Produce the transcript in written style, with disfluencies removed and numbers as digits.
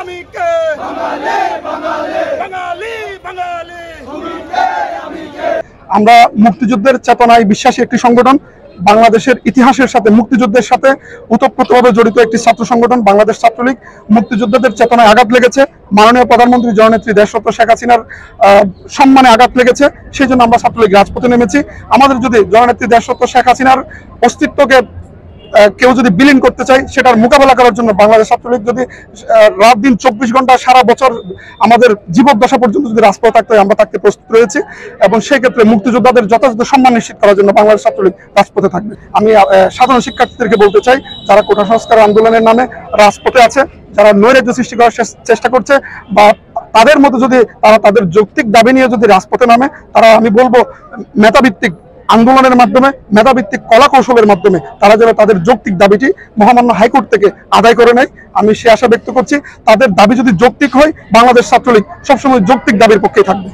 আমি কে বাঙালি বাঙালি আমরা মুক্তিযুদ্ধের চেতনায় বিশ্বাসী একটি সংগঠন। বাংলাদেশের ইতিহাসের সাথে মুক্তিযুদ্ধের সাথে ওতপ্রোতভাবে জড়িত একটি ছাত্র সংগঠন বাংলাদেশ ছাত্রলীগ। মুক্তিযোদ্ধাদের চেতনায় আঘাত লেগেছে, মাননীয় প্রধানমন্ত্রী জননেত্রী দেশরত্ন শেখ হাসিনার সম্মানে আঘাত লেগেছে, সেই জন্য আমরা ছাত্রলীগ রাজপথে নেমেছি। আমাদের যদি জননেত্রী দেশরত্ন শেখ হাসিনার অস্তিত্বকে কেউ যদি বিলীন করতে চায়, সেটার মোকাবেলা করার জন্য বাংলাদেশ ছাত্রলীগ যদি রাত দিন 24 ঘন্টা সারা বছর আমাদের জীবদ্দশা পর্যন্ত যদি রাজপথে থাকতে হয়, আমরা থাকতে প্রস্তুত রয়েছি। এবং সেই ক্ষেত্রে মুক্তিযোদ্ধাদের যথাযথ সম্মান নিশ্চিত করার জন্য বাংলাদেশ ছাত্রলীগ রাজপথে থাকবে। আমি সাধারণ শিক্ষার্থীদেরকে বলতে চাই, যারা কোটা সংস্কার আন্দোলনের নামে রাজপথে আছে, যারা নৈরাজ্য সৃষ্টি করার চেষ্টা করছে, বা তাদের মতো যদি তারা তাদের যৌক্তিক দাবি নিয়ে যদি রাজপথে নামে, তারা আমি বলবো মেধাভিত্তিক আন্দোলনের মাধ্যমে, মেধাভিত্তিক কলা কৌশলের মাধ্যমে তারা যেন তাদের যৌক্তিক দাবিটি মহামান্য হাইকোর্ট থেকে আদায় করে নেয়, আমি সে আশা ব্যক্ত করছি। তাদের দাবি যদি যৌক্তিক হয়, বাংলাদেশ ছাত্রলীগ সবসময় যৌক্তিক দাবির পক্ষেই থাকবে।